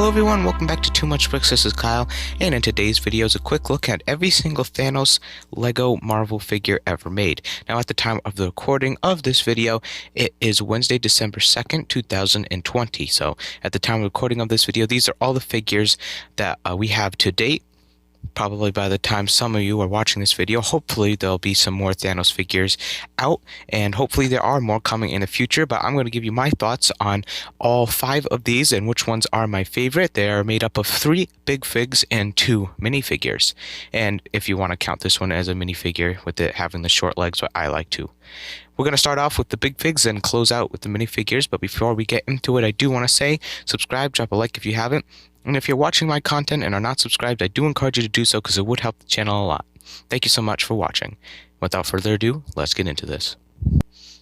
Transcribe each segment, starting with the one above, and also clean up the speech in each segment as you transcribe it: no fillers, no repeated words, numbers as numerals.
Hello everyone, welcome back to Too Much Bricks. This is Kyle, and in today's video is a quick look at every single Thanos Lego Marvel figure ever made. Now at the time of the recording of this video, it is Wednesday, December 2nd, 2020. So at the time of recording of this video, these are all the figures that we have to date. Probably by the time some of you are watching this video, hopefully there'll be some more Thanos figures out, and hopefully there are more coming in the future, but I'm going to give you my thoughts on all 5 of these and which ones are my favorite. They are made up of 3 big figs and 2 minifigures, and if you want to count this one as a minifigure with it having the short legs, what I like to. We're going to start off with the big figs and close out with the minifigures, but before we get into it, I do want to say subscribe, drop a like if you haven't. And if you're watching my content and are not subscribed, I do encourage you to do so because it would help the channel a lot. Thank you so much for watching. Without further ado, let's get into this.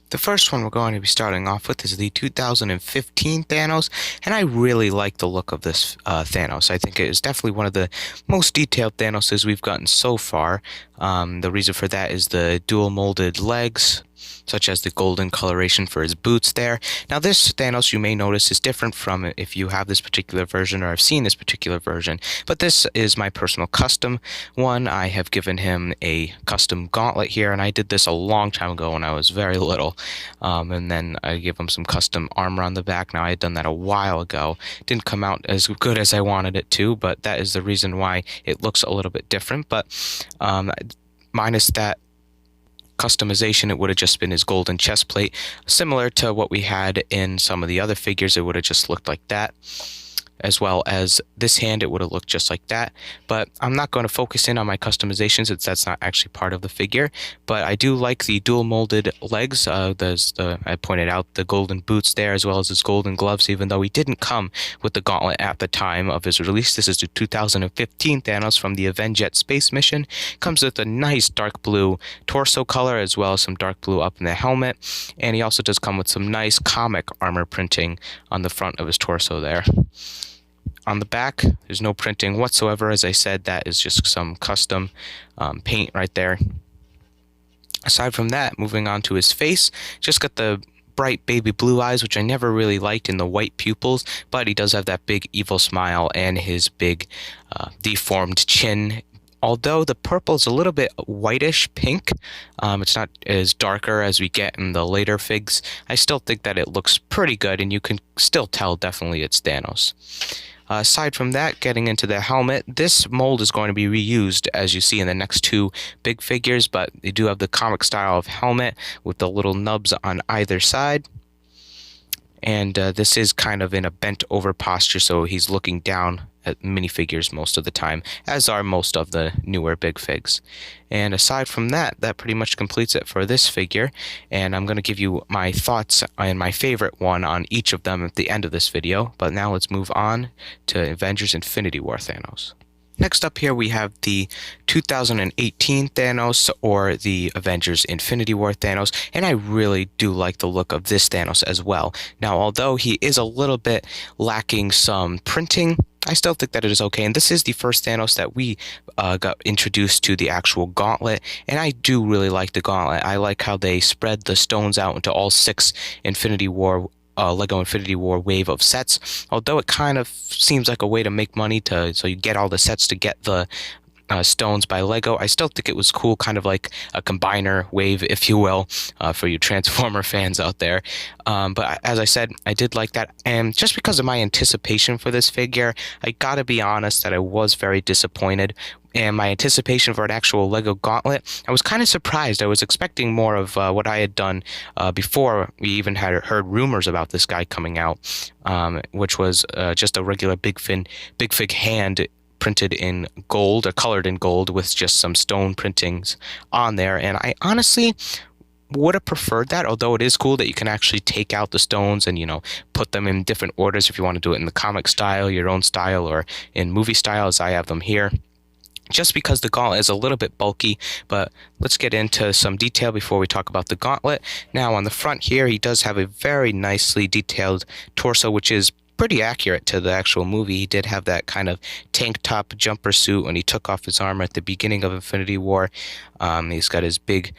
The first one we're going to be starting off with is the 2015 Thanos, and I really like the look of this Thanos. I think it is definitely one of the most detailed Thanoses we've gotten so far. The reason for that is the dual molded legs, such as the golden coloration for his boots there. Now this Thanos, you may notice, is different from if you have this particular version or have seen this particular version, but this is my personal custom one. I have given him a custom gauntlet here, and I did this a long time ago when I was very little, and then I give him some custom armor on the back. Now I had done that a while ago. It didn't come out as good as I wanted it to, but that is the reason why it looks a little bit different. But minus that customization, it would have just been his golden chest plate, similar to what we had in some of the other figures. It would have just looked like that, as well as this hand, it would have looked just like that. But I'm not going to focus in on my customizations, since that's not actually part of the figure. But I do like the dual molded legs. I pointed out the golden boots there, as well as his golden gloves, even though he didn't come with the gauntlet at the time of his release. This is the 2015 Thanos from the Avenged Space Mission. Comes with a nice dark blue torso color, as well as some dark blue up in the helmet. And he also does come with some nice comic armor printing on the front of his torso there. On the back, there's no printing whatsoever. As I said, that is just some custom paint right there. Aside from that, moving on to his face, just got the bright baby blue eyes, which I never really liked in the white pupils, but he does have that big evil smile and his big deformed chin. Although the purple is a little bit whitish pink, it's not as darker as we get in the later figs. I still think that it looks pretty good, and you can still tell definitely it's Thanos. Aside from that, getting into the helmet, this mold is going to be reused, as you see in the next 2 big figures, but they do have the comic style of helmet with the little nubs on either side. And this is kind of in a bent over posture, so he's looking down at minifigures most of the time, as are most of the newer big figs. And aside from that, that pretty much completes it for this figure, and I'm going to give you my thoughts and my favorite one on each of them at the end of this video. But now let's move on to Avengers Infinity War Thanos. Next up here we have the 2018 Thanos, or the Avengers Infinity War Thanos, and I really do like the look of this Thanos as well. Now, although he is a little bit lacking some printing, I still think that it is okay, and this is the first Thanos that we got introduced to the actual gauntlet, and I do really like the gauntlet. I like how they spread the stones out into all 6 Infinity War Lego Infinity War wave of sets. Although it kind of seems like a way to make money so you get all the sets to get the stones by Lego, I still think it was cool, kind of like a combiner wave, if you will, for you Transformer fans out there. But as I said, I did like that, and just because of my anticipation for this figure, I gotta be honest that I was very disappointed. And my anticipation for an actual Lego gauntlet, I was kind of surprised. I was expecting more of what I had done before we even had heard rumors about this guy coming out, which was just a regular big fig hand printed in gold, or colored in gold, with just some stone printings on there. And I honestly would have preferred that, although it is cool that you can actually take out the stones and, put them in different orders if you want to do it in the comic style, your own style, or in movie style, as I have them here. Just because the gauntlet is a little bit bulky, but let's get into some detail before we talk about the gauntlet. Now, on the front here, he does have a very nicely detailed torso, which is pretty accurate to the actual movie. He did have that kind of tank top jumper suit when he took off his armor at the beginning of Infinity War. He's got his big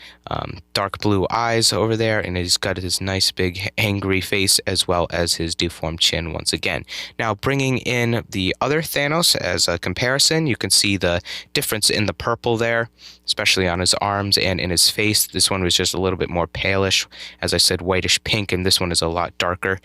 dark blue eyes over there, and he's got his nice big angry face as well as his deformed chin once again. Now, bringing in the other Thanos as a comparison, you can see the difference in the purple there, especially on his arms and in his face. This one was just a little bit more palish, as I said, whitish pink, and this one is a lot darker.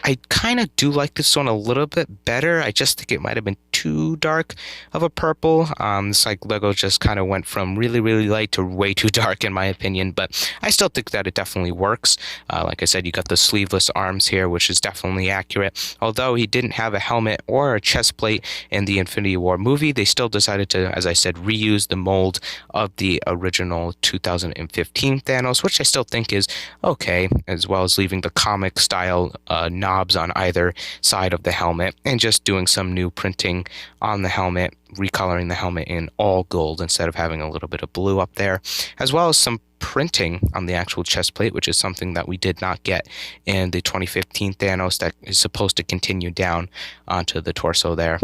I kind of do like this one a little bit better. I just think it might have been too dark of a purple. It's like Lego just kind of went from really, really light to way too dark in my opinion, but I still think that it definitely works. Like I said, you got the sleeveless arms here, which is definitely accurate. Although he didn't have a helmet or a chest plate in the Infinity War movie, they still decided to, as I said, reuse the mold of the original 2015 Thanos, which I still think is okay, as well as leaving the comic style knobs on either side of the helmet and just doing some new printing on the helmet, recoloring the helmet in all gold instead of having a little bit of blue up there, as well as some printing on the actual chest plate, which is something that we did not get in the 2015 Thanos that is supposed to continue down onto the torso there.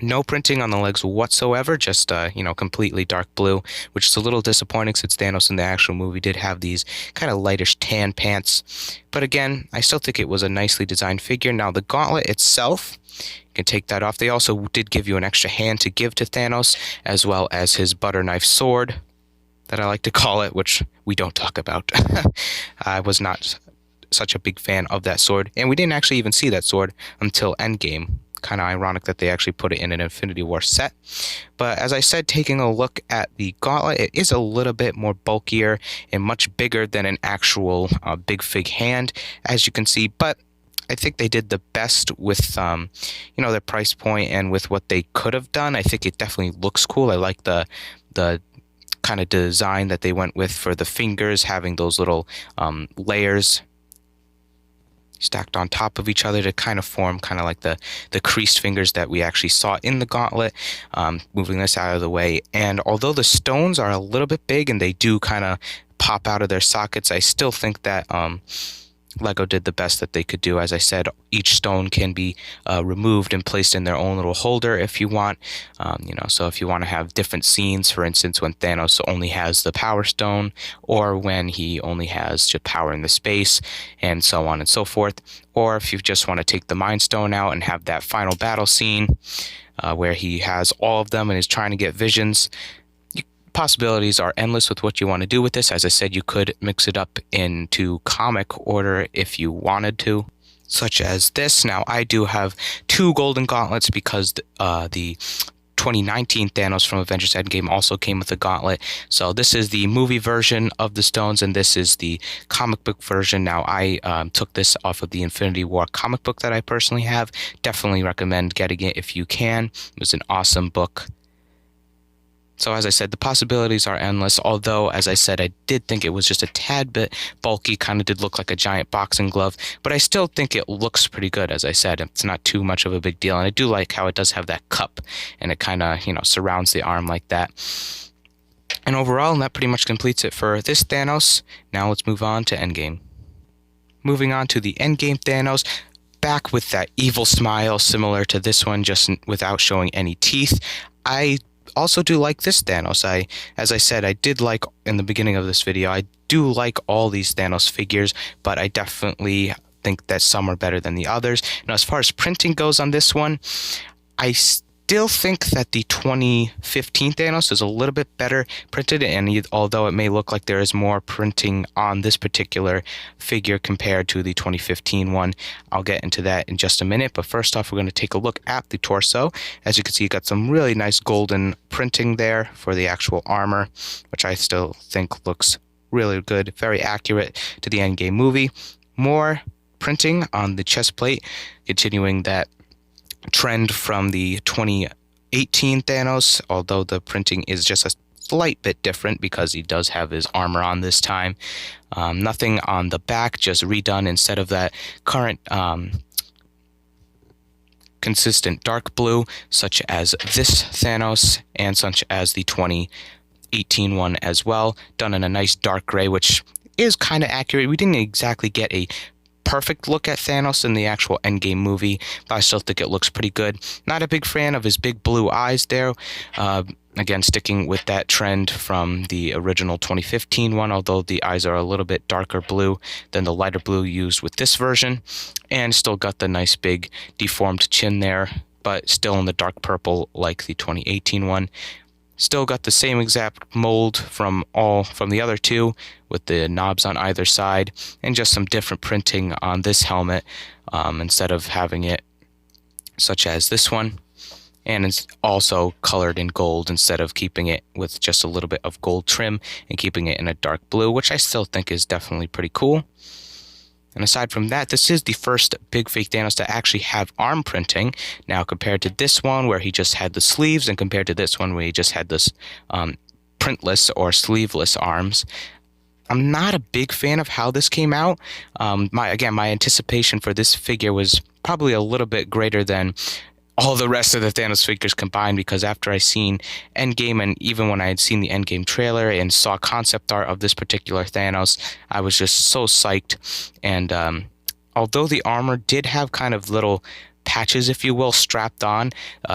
No printing on the legs whatsoever, just, completely dark blue, which is a little disappointing since Thanos in the actual movie did have these kind of lightish tan pants. But again, I still think it was a nicely designed figure. Now, the gauntlet itself, you can take that off. They also did give you an extra hand to give to Thanos, as well as his butter knife sword, that I like to call it, which we don't talk about. I was not such a big fan of that sword, and we didn't actually even see that sword until Endgame. Kind of ironic that they actually put it in an Infinity War set. But as I said, taking a look at the gauntlet, it is a little bit more bulkier and much bigger than an actual big fig hand, as you can see. But I think they did the best with, their price point and with what they could have done. I think it definitely looks cool. I like the kind of design that they went with for the fingers, having those little layers stacked on top of each other to kind of form kind of like the creased fingers that we actually saw in the gauntlet. Moving this out of the way, and although the stones are a little bit big and they do kind of pop out of their sockets, I still think that Lego did the best that they could do. As I said, each stone can be removed and placed in their own little holder if you want. So if you want to have different scenes, for instance, when Thanos only has the Power Stone, or when he only has just power in the space, and so on and so forth. Or if you just want to take the Mind Stone out and have that final battle scene where he has all of them and is trying to get visions. Possibilities are endless with what you want to do with this. As I said, you could mix it up into comic order if you wanted to, such as this. Now, I do have two golden gauntlets because the 2019 Thanos from Avengers Endgame also came with a gauntlet. So this is the movie version of the stones, and this is the comic book version. Now, I took this off of the Infinity War comic book that I personally have. Definitely recommend getting it if you can. It was an awesome book. So as I said, the possibilities are endless, although, as I said, I did think it was just a tad bit bulky, kind of did look like a giant boxing glove, but I still think it looks pretty good. As I said, it's not too much of a big deal, and I do like how it does have that cup, and it kind of, surrounds the arm like that. And overall, that pretty much completes it for this Thanos. Now let's move on to Endgame. Moving on to the Endgame Thanos, back with that evil smile similar to this one, just without showing any teeth. I also do like this Thanos. As I said, I did like in the beginning of this video, I do like all these Thanos figures, but I definitely think that some are better than the others. Now, as far as printing goes on this one, I still think that the 2015 Thanos is a little bit better printed, and although it may look like there is more printing on this particular figure compared to the 2015 one, I'll get into that in just a minute. But first off, we're going to take a look at the torso. As you can see, you got some really nice golden printing there for the actual armor, which I still think looks really good, very accurate to the Endgame movie. More printing on the chest plate, continuing that trend from the 2018 Thanos, although the printing is just a slight bit different because he does have his armor on this time. Nothing on the back, just redone instead of that current consistent dark blue, such as this Thanos and such as the 2018 one as well, done in a nice dark gray, which is kind of accurate. We didn't exactly get a perfect look at Thanos in the actual Endgame movie, but I still think it looks pretty good. Not a big fan of his big blue eyes there. Again, sticking with that trend from the original 2015 one, although the eyes are a little bit darker blue than the lighter blue used with this version. And still got the nice big deformed chin there, but still in the dark purple like the 2018 one. Still got the same exact mold from the other two, with the knobs on either side, and just some different printing on this helmet, instead of having it such as this one. And it's also colored in gold instead of keeping it with just a little bit of gold trim and keeping it in a dark blue, which I still think is definitely pretty cool. And aside from that, this is the first big fake Thanos to actually have arm printing. Now, compared to this one where he just had the sleeves, and compared to this one where he just had this printless or sleeveless arms, I'm not a big fan of how this came out. My anticipation for this figure was probably a little bit greater than all the rest of the Thanos figures combined, because after I seen Endgame, and even when I had seen the Endgame trailer and saw concept art of this particular Thanos, I was just so psyched. And although the armor did have kind of little patches, if you will, strapped on,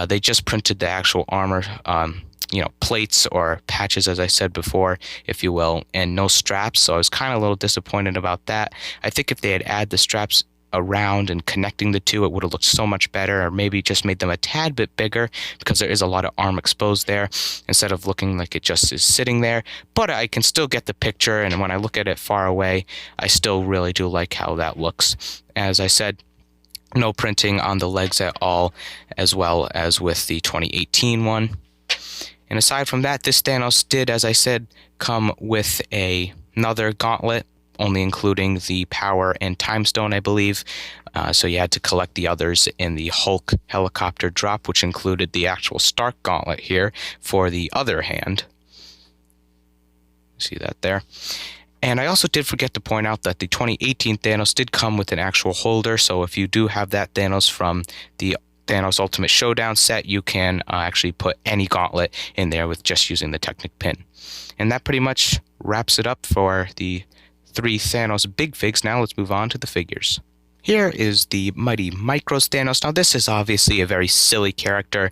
they just printed the actual armor, plates or patches, as I said before, if you will, and no straps. So I was kind of a little disappointed about that. I think if they had added the straps around and connecting the two, it would have looked so much better, or maybe just made them a tad bit bigger, because there is a lot of arm exposed there instead of looking like it just is sitting there. But I can still get the picture, and when I look at it far away, I still really do like how that looks. As I said, no printing on the legs at all, as well as with the 2018 one. And aside from that, this Thanos did, as I said, come with another gauntlet, only including the power and time stone, I believe. So you had to collect the others in the Hulk helicopter drop, which included the actual Stark gauntlet here for the other hand. See that there? And I also did forget to point out that the 2018 Thanos did come with an actual holder. So if you do have that Thanos from the Thanos Ultimate Showdown set, you can actually put any gauntlet in there with just using the Technic pin. And that pretty much wraps it up for the 3 Thanos big figs. Now let's move on to the figures. Here is the Mighty Micros Thanos. Now this is obviously a very silly character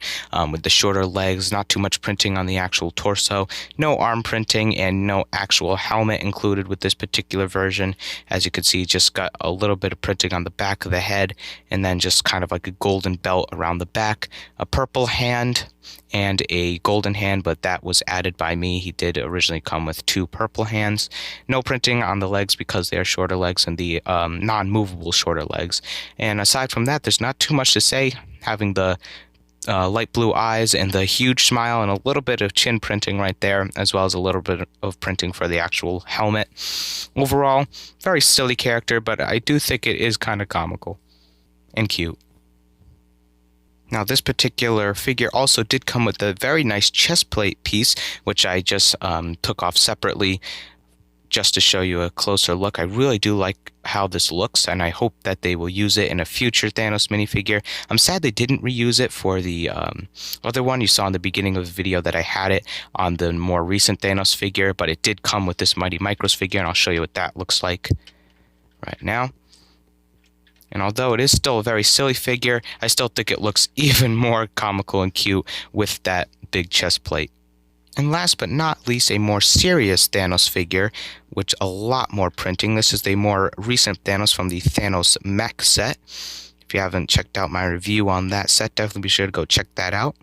with the shorter legs, not too much printing on the actual torso, no arm printing, and no actual helmet included with this particular version. As you can see, just got a little bit of printing on the back of the head, and then just kind of like a golden belt around the back, a purple hand, and a golden hand, but that was added by me. He did originally come with 2 purple hands. No printing on the legs because they are shorter legs and the non-movable shorter legs. And aside from that, there's not too much to say. Having the light blue eyes and the huge smile and a little bit of chin printing right there, as well as a little bit of printing for the actual helmet. Overall, very silly character, but I do think it is kind of comical and cute. Now, this particular figure also did come with a very nice chest plate piece, which I just took off separately just to show you a closer look. I really do like how this looks, and I hope that they will use it in a future Thanos minifigure. I'm sad they didn't reuse it for the other one. You saw in the beginning of the video that I had it on the more recent Thanos figure, but it did come with this Mighty Micros figure, and I'll show you what that looks like right now. And although it is still a very silly figure, I still think it looks even more comical and cute with that big chest plate. And last but not least, a more serious Thanos figure, which a lot more printing. This is the more recent Thanos from the Thanos mech set. If you haven't checked out my review on that set, definitely be sure to go check that out.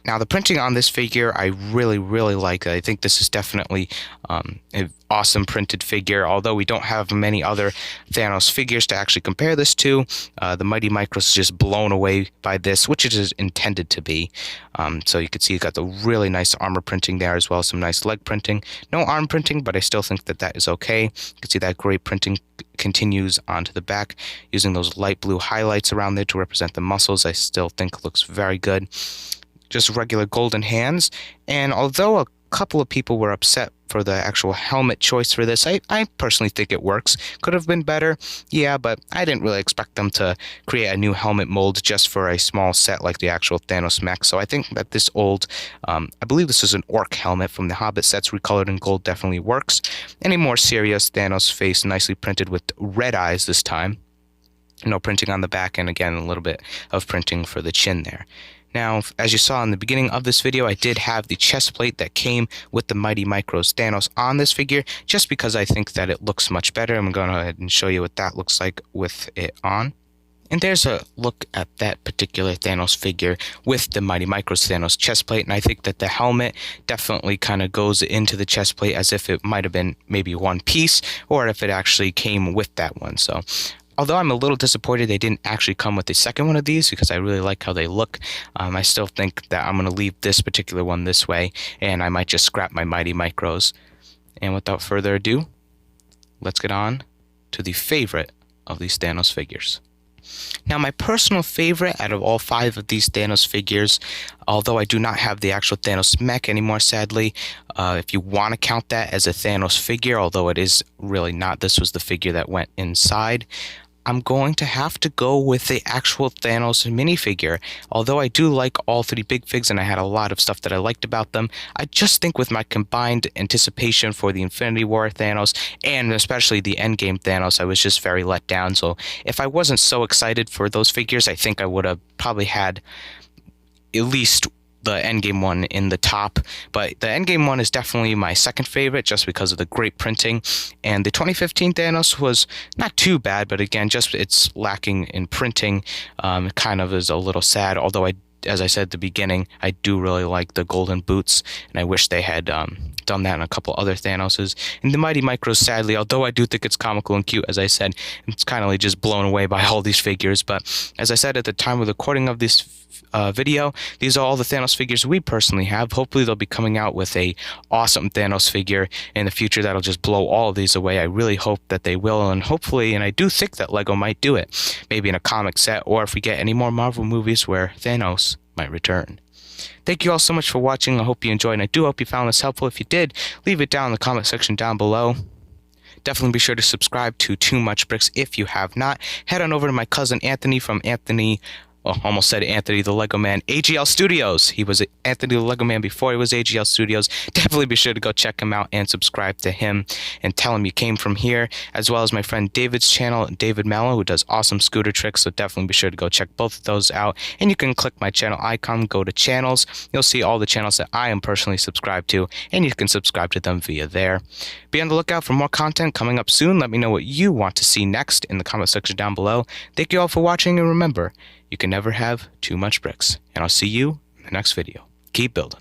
Now, the printing on this figure, I really, really like. I think this is definitely an awesome printed figure. Although we don't have many other Thanos figures to actually compare this to, the Mighty Micros is just blown away by this, which it is intended to be. So you can see it's got the really nice armor printing there, as well as some nice leg printing. No arm printing, but I still think that that is okay. You can see that great printing continues onto the back, using those light blue highlights around there to represent the muscles. I still think looks very good. Just regular golden hands, and although a couple of people were upset for the actual helmet choice for this. I personally think it works. Could have been better, yeah, but I didn't really expect them to create a new helmet mold just for a small set like the actual Thanos mech. So I think that this old, I believe this is an orc helmet from the Hobbit sets recolored in gold, definitely works. And a more serious Thanos face, nicely printed with red eyes this time. No printing on the back, and again, a little bit of printing for the chin there. Now, as you saw in the beginning of this video, I did have the chest plate that came with the Mighty Micros Thanos on this figure, just because I think that it looks much better. I'm going to go ahead and show you what that looks like with it on. And there's a look at that particular Thanos figure with the Mighty Micros Thanos chest plate, and I think that the helmet definitely kind of goes into the chest plate as if it might have been maybe one piece, or if it actually came with that one. So although I'm a little disappointed they didn't actually come with the second one of these, because I really like how they look, I still think that I'm going to leave this particular one this way, and I might just scrap my Mighty Micros. And without further ado, let's get on to the favorite of these Thanos figures. Now, my personal favorite out of all 5 of these Thanos figures, although I do not have the actual Thanos mech anymore, sadly, if you want to count that as a Thanos figure, although it is really not, this was the figure that went inside, I'm going to have to go with the actual Thanos minifigure. Although I do like all 3 big figs and I had a lot of stuff that I liked about them, I just think with my combined anticipation for the Infinity War Thanos and especially the Endgame Thanos, I was just very let down. So if I wasn't so excited for those figures, I think I would have probably had at least the Endgame one in the top, but the Endgame one is definitely my second favorite just because of the great printing. And the 2015 Thanos was not too bad, but again, just it's lacking in printing. Kind of is a little sad, although as I said at the beginning, I do really like the golden boots, and I wish they had done that in a couple other Thanoses. And the Mighty Micros, sadly, although I do think it's comical and cute, as I said, it's kind of like just blown away by all these figures. But as I said at the time of the recording of this video, these are all the Thanos figures we personally have. Hopefully they'll be coming out with a awesome Thanos figure in the future that'll just blow all of these away. I really hope that they will, and hopefully, and I do think that Lego might do it, maybe in a comic set, or if we get any more Marvel movies where Thanos might return. Thank you all so much for watching. I hope you enjoyed, and I do hope you found this helpful. If you did, leave it down in the comment section down below. Definitely be sure to subscribe to Too Much Bricks if you have not. Head on over to my cousin Anthony from Anthony, well, almost said Anthony the Lego Man, AGL Studios. He was Anthony the Lego Man before he was AGL Studios. Definitely be sure to go check him out and subscribe to him and tell him you came from here, as well as my friend David's channel, David Mello, who does awesome scooter tricks. So definitely be sure to go check both of those out. And you can click my channel icon, go to channels. You'll see all the channels that I am personally subscribed to, and you can subscribe to them via there. Be on the lookout for more content coming up soon. Let me know what you want to see next in the comment section down below. Thank you all for watching, and remember, you can never have too much bricks. And I'll see you in the next video. Keep building.